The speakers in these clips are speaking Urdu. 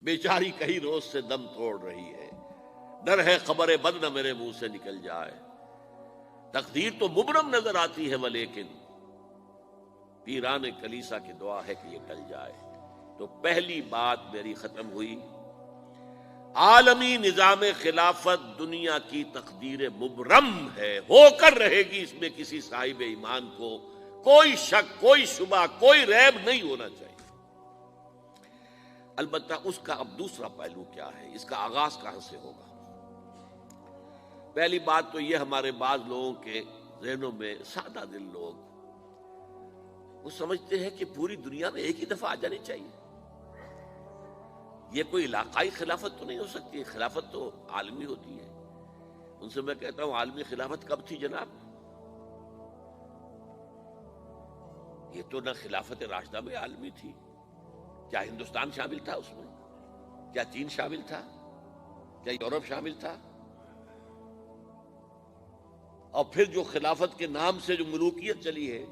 بیچاری کئی روز سے دم توڑ رہی ہے، ڈر ہے خبر بد نہ میرے منہ سے نکل جائے، تقدیر تو مبرم نظر آتی ہے ولیکن پیران کلیسا کی دعا ہے کہ یہ ٹل جائے۔ تو پہلی بات میری ختم ہوئی، عالمی نظام خلافت دنیا کی تقدیر مبرم ہے، ہو کر رہے گی، اس میں کسی صاحب ایمان کو کوئی شک، کوئی شبہ، کوئی ریب نہیں ہونا چاہیے۔ البتہ اس کا اب دوسرا پہلو کیا ہے، اس کا آغاز کہاں سے ہوگا؟ پہلی بات تو یہ، ہمارے بعض لوگوں کے ذہنوں میں، سادہ دل لوگ وہ سمجھتے ہیں کہ پوری دنیا میں ایک ہی دفعہ آ جانی چاہیے، یہ کوئی علاقائی خلافت تو نہیں ہو سکتی، خلافت تو عالمی ہوتی ہے۔ ان سے میں کہتا ہوں عالمی خلافت کب تھی جناب؟ یہ تو نہ خلافت راشدہ میں عالمی تھی، کیا ہندوستان شامل تھا اس میں؟ کیا چین شامل تھا؟ کیا یورپ شامل تھا؟ اور پھر جو خلافت کے نام سے جو ملوکیت چلی ہے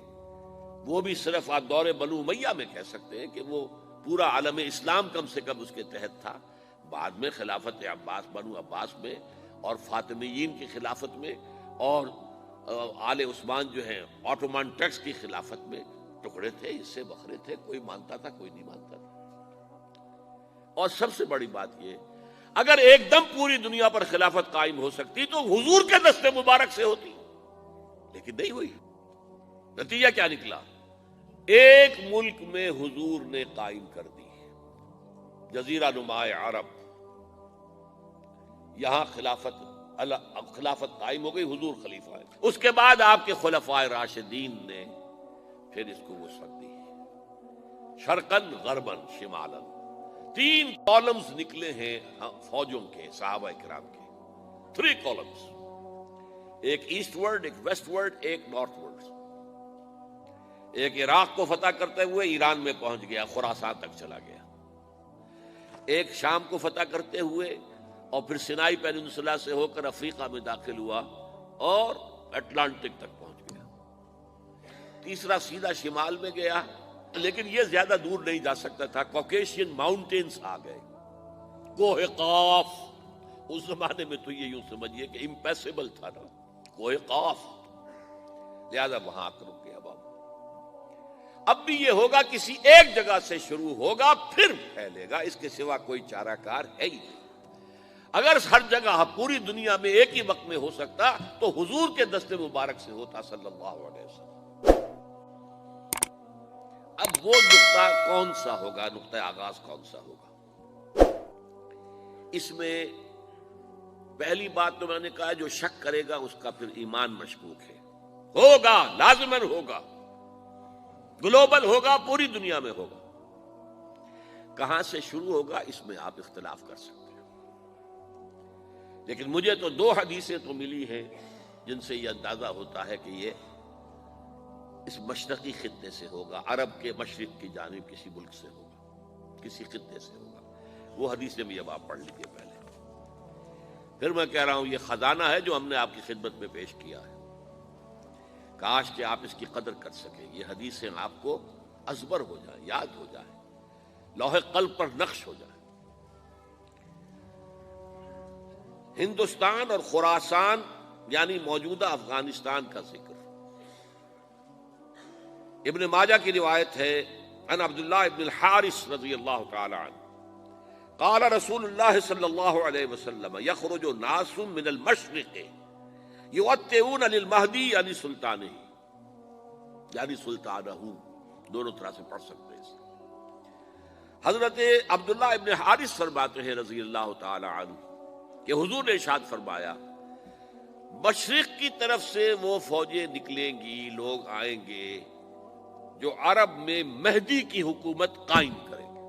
وہ بھی صرف آپ دور بنو امیہ میں کہہ سکتے ہیں کہ وہ پورا عالم اسلام کم سے کم اس کے تحت تھا۔ بعد میں خلافت عباس، بنو عباس میں اور فاطمیین کی خلافت میں اور آل عثمان جو ہیں آٹومان ٹرکس کی خلافت میں ٹکڑے تھے، حصے بکھرے تھے، کوئی مانتا تھا کوئی نہیں مانتا تھا۔ اور سب سے بڑی بات یہ، اگر ایک دم پوری دنیا پر خلافت قائم ہو سکتی تو حضور کے دست مبارک سے ہوتی، لیکن نہیں ہوئی۔ نتیجہ کیا نکلا؟ ایک ملک میں حضور نے قائم کر دی، جزیرہ نما عرب، یہاں خلافت قائم ہو گئی، حضور خلیفہ ہے۔ اس کے بعد آپ کے خلفائے راشدین نے پھر اس کو وسعت دی، شرقاً غرباً شمالاً، 3 کالمز نکلے ہیں فوجوں کے، صحابہ کرام کے، 3 کالمز، ایک ایسٹ ورڈ، ایک ویسٹ ورڈ، ایک نارتھ ورڈ۔ ایک عراق کو فتح کرتے ہوئے ایران میں پہنچ گیا، خراسان تک چلا گیا، ایک شام کو فتح کرتے ہوئے اور پھر سینائی پیننسولا سے ہو کر افریقہ میں داخل ہوا اور اٹلانٹک تک پہنچ گیا، تیسرا سیدھا شمال میں گیا، لیکن یہ زیادہ دور نہیں جا سکتا تھا، کوکیشین ماؤنٹینز آ گئے، کوہ قاف، اس زمانے میں تو یہ یوں سمجھیے کہ امپیسیبل تھا نا، کوہ قاف، لہذا وہاں آ کر رک گیا بابا۔ اب بھی یہ ہوگا کسی ایک جگہ سے شروع ہوگا پھر پھیلے گا، اس کے سوا کوئی چارہ کار ہے ہی نہیں۔ اگر ہر جگہ پوری دنیا میں ایک ہی وقت میں ہو سکتا تو حضور کے دست مبارک سے ہوتا صلی اللہ علیہ وسلم۔ اب وہ نقطہ کون سا ہوگا، نقطہ آغاز کون سا ہوگا؟ اس میں پہلی بات تو میں نے کہا جو شک کرے گا اس کا پھر ایمان مشکوک ہے، ہوگا، لازماً ہوگا، گلوبل ہوگا، پوری دنیا میں ہوگا۔ کہاں سے شروع ہوگا اس میں آپ اختلاف کر سکتے ہیں، لیکن مجھے تو 2 حدیثیں تو ملی ہیں جن سے یہ اندازہ ہوتا ہے کہ یہ اس مشرقی خطے سے ہوگا، عرب کے مشرق کی جانب کسی ملک سے ہوگا، کسی خطے سے ہوگا۔ وہ حدیثیں بھی اب آپ پڑھ لیجیے پہلے، پھر میں کہہ رہا ہوں یہ خزانہ ہے جو ہم نے آپ کی خدمت میں پیش کیا ہے، کاش کہ آپ اس کی قدر کر سکیں، یہ حدیثیں آپ کو ازبر ہو جائیں، یاد ہو جائیں، لوح قلب پر نقش ہو جائیں۔ ہندوستان اور خراسان یعنی موجودہ افغانستان کا ذکر ابن ماجہ کی روایت ہے، عن عبداللہ ابن الحارث رضی اللہ تعالی عنہ قال رسول اللہ صلی اللہ علیہ وسلم یخرج ناس من المشرق یؤتئون للمہدی یعنی سلطانہ، یعنی سلطانہ، دونوں طرح سے پڑھ سکتے ہیں۔ حضرت عبداللہ ابن حارث فرماتے ہیں رضی اللہ تعالی عنہ کہ حضور نے ارشاد فرمایا مشرق کی طرف سے وہ فوجیں نکلیں گی، لوگ آئیں گے جو عرب میں مہدی کی حکومت قائم کریں گے۔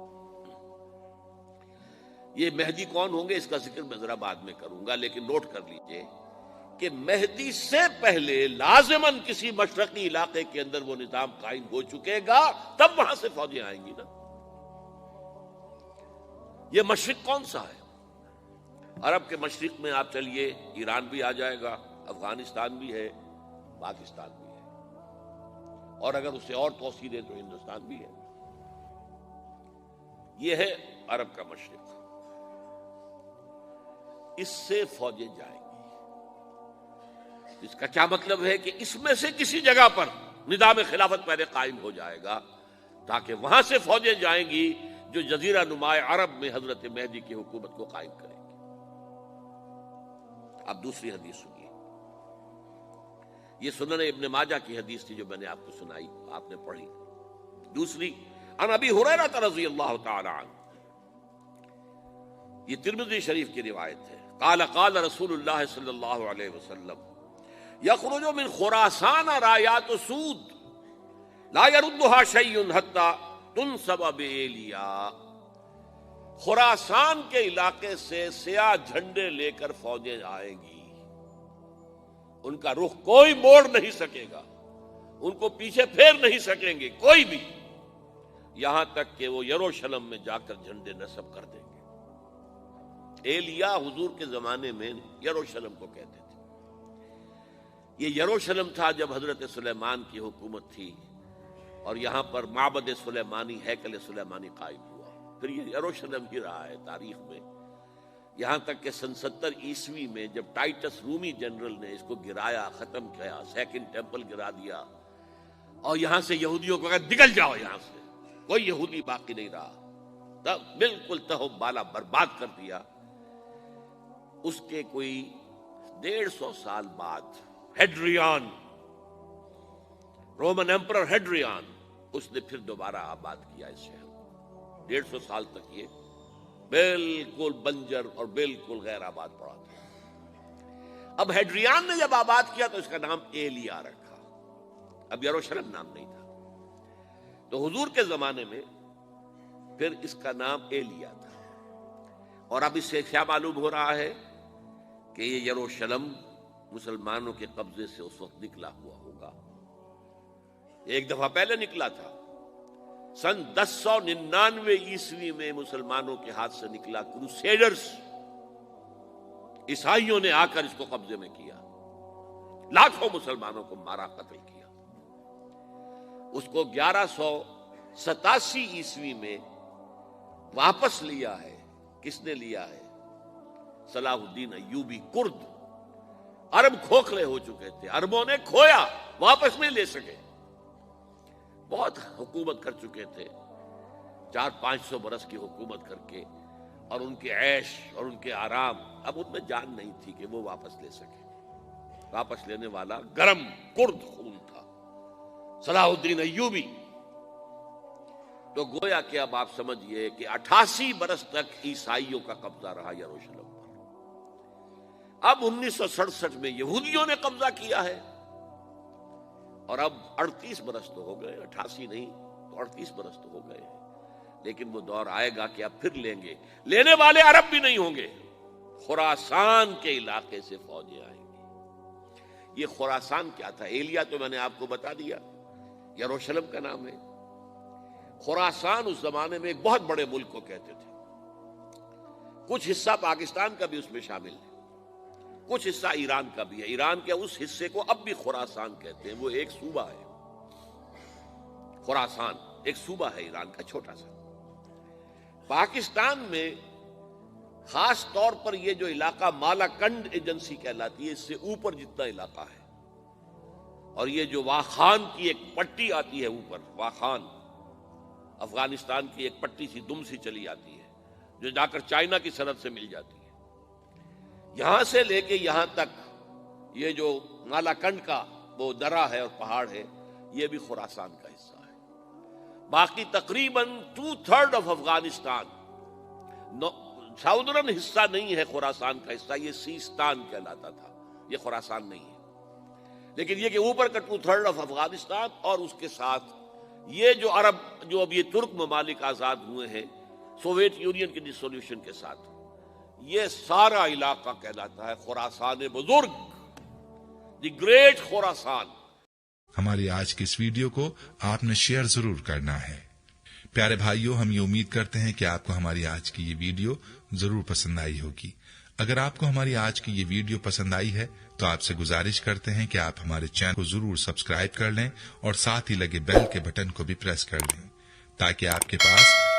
یہ مہدی کون ہوں گے اس کا ذکر میں ذرا بعد میں کروں گا، لیکن نوٹ کر لیجئے کہ مہدی سے پہلے لازماً کسی مشرقی علاقے کے اندر وہ نظام قائم ہو چکے گا، تب وہاں سے فوجیں آئیں گی نا۔ یہ مشرق کون سا ہے؟ عرب کے مشرق میں آپ چلیے، ایران بھی آ جائے گا، افغانستان بھی ہے، پاکستان بھی ہے، اور اگر اسے اور توسیع دیں تو ہندوستان بھی ہے۔ یہ ہے عرب کا مشرق، اس سے فوجیں جائیں گی۔ اس کا کیا مطلب ہے کہ اس میں سے کسی جگہ پر نظام خلافت پہلے قائم ہو جائے گا، تاکہ وہاں سے فوجیں جائیں گی جو جزیرہ نما عرب میں حضرت مہدی کی حکومت کو قائم کریں گی۔ اب دوسری حدیث سنیے، یہ سنن ابن ماجہ کی حدیث تھی جو میں نے آپ کو سنائی، آپ نے پڑھی۔ دوسری، عن ابی ہریرہ رضی اللہ تعالی عنہ، یہ ترمذی شریف کی روایت ہے، قال قال رسول اللہ صلی اللہ علیہ وسلم یخرج من خراسان رایات سود لا يردها شیء حتی تنصب بإیلیا۔ خراسان کے علاقے سے سیاہ جھنڈے لے کر فوجیں آئیں گی، ان کا رخ کوئی موڑ نہیں سکے گا، ان کو پیچھے پھیر نہیں سکیں گے کوئی بھی، یہاں تک کہ وہ یروشلم میں جا کر جھنڈے نصب کر دیں گے۔ ایلیا حضور کے زمانے میں یروشلم کو کہتے تھے۔ یہ یروشلم تھا جب حضرت سلیمان کی حکومت تھی، اور یہاں پر معبد سلیمانی، ہیکل سلیمانی قائم ہوا، پھر یہ یروشلم ہی رہا ہے تاریخ میں، یہاں تک کہ سن 70 عیسوی میں جب ٹائٹس رومی جنرل نے اس کو گرایا، ختم کیا، سیکنڈ ٹیمپل گرا دیا، اور یہاں سے یہودیوں کو کہا نکل جاؤ یہاں سے، کوئی یہودی باقی نہیں رہا، بالکل تہو بالا برباد کر دیا۔ اس کے کوئی 150 سال بعد ہیڈریان، رومن ایمپرر ہیڈریان، اس نے پھر دوبارہ آباد کیا اس شہر کو۔ 150 سال تک یہ بالکل بنجر اور بالکل غیر آباد پڑا تھا۔ اب ہیڈریان نے جب آباد کیا تو اس کا نام ایلیا رکھا، اب یروشلم نام نہیں تھا۔ تو حضور کے زمانے میں پھر اس کا نام ایلیا تھا، اور اب اس سے کیا معلوم ہو رہا ہے کہ یہ یروشلم مسلمانوں کے قبضے سے اس وقت نکلا ہوا ہوگا۔ ایک دفعہ پہلے نکلا تھا، سن 1099 عیسوی میں مسلمانوں کے ہاتھ سے نکلا، کروسیڈرز عیسائیوں نے آ کر اس کو قبضے میں کیا، لاکھوں مسلمانوں کو مارا، قتل کیا۔ اس کو 1187 عیسوی میں واپس لیا ہے۔ کس نے لیا ہے؟ صلاح الدین ایوبی، کرد۔ عرب کھوکھلے ہو چکے تھے، عربوں نے کھویا، واپس نہیں لے سکے، بہت حکومت کر چکے تھے، 400-500 برس کی حکومت کر کے، اور ان کے عیش اور ان کے آرام، اب ان میں جان نہیں تھی کہ وہ واپس لے سکے۔ واپس لینے والا گرم کرد خون تھا، صلاح الدین ایوبی۔ تو گویا کہ اب آپ سمجھئے کہ 88 برس تک عیسائیوں کا قبضہ رہا یروشلم پر۔ اب 1967 میں یہودیوں نے قبضہ کیا ہے، اور اب 38 برس تو ہو گئے، 88 نہیں تو 38 برس تو ہو گئے ہیں، لیکن وہ دور آئے گا کہ اب پھر لیں گے، لینے والے عرب بھی نہیں ہوں گے، خراسان کے علاقے سے فوجیں آئیں گی۔ یہ خراسان کیا تھا؟ ایلیا تو میں نے آپ کو بتا دیا، یروشلم کا نام ہے۔ خراسان اس زمانے میں ایک بہت بڑے ملک کو کہتے تھے، کچھ حصہ پاکستان کا بھی اس میں شامل ہے، کچھ حصہ ایران کا بھی ہے۔ ایران کے اس حصے کو اب بھی خراسان کہتے ہیں، وہ ایک صوبہ ہے۔ خراسان ایک صوبہ ہے ایران کا، چھوٹا سا۔ پاکستان میں خاص طور پر یہ جو علاقہ مالاکنڈ ایجنسی کہلاتی ہے، اس سے اوپر جتنا علاقہ ہے، اور یہ جو واخان کی ایک پٹی آتی ہے اوپر، واخان افغانستان کی ایک پٹی سی دم سی چلی آتی ہے جو جا کر چائنا کی سرحد سے مل جاتی ہے، یہاں سے لے کے یہاں تک یہ جو مالاکنڈ کا وہ درہ ہے اور پہاڑ ہے، یہ بھی خراسان کا حصہ ہے۔ باقی تقریباً 2/3 آف افغانستان ساؤدرن حصہ نہیں ہے خراسان کا حصہ، یہ سیستان کہلاتا تھا، یہ خراسان نہیں ہے۔ لیکن یہ کہ اوپر کا 2/3 آف افغانستان، اور اس کے ساتھ یہ جو عرب، جو اب یہ ترک ممالک آزاد ہوئے ہیں سوویت یونین کی ڈسولوشن کے ساتھ، یہ سارا علاقہ کہلاتا ہے خراسان بزرگ، دی گریٹ خراسان۔ ہماری آج کی اس ویڈیو کو آپ نے شیئر ضرور کرنا ہے۔ پیارے بھائیوں، ہم یہ امید کرتے ہیں کہ آپ کو ہماری آج کی یہ ویڈیو ضرور پسند آئی ہوگی۔ اگر آپ کو ہماری آج کی یہ ویڈیو پسند آئی ہے تو آپ سے گزارش کرتے ہیں کہ آپ ہمارے چینل کو ضرور سبسکرائب کر لیں، اور ساتھ ہی لگے بیل کے بٹن کو بھی پریس کر لیں، تاکہ آپ کے پاس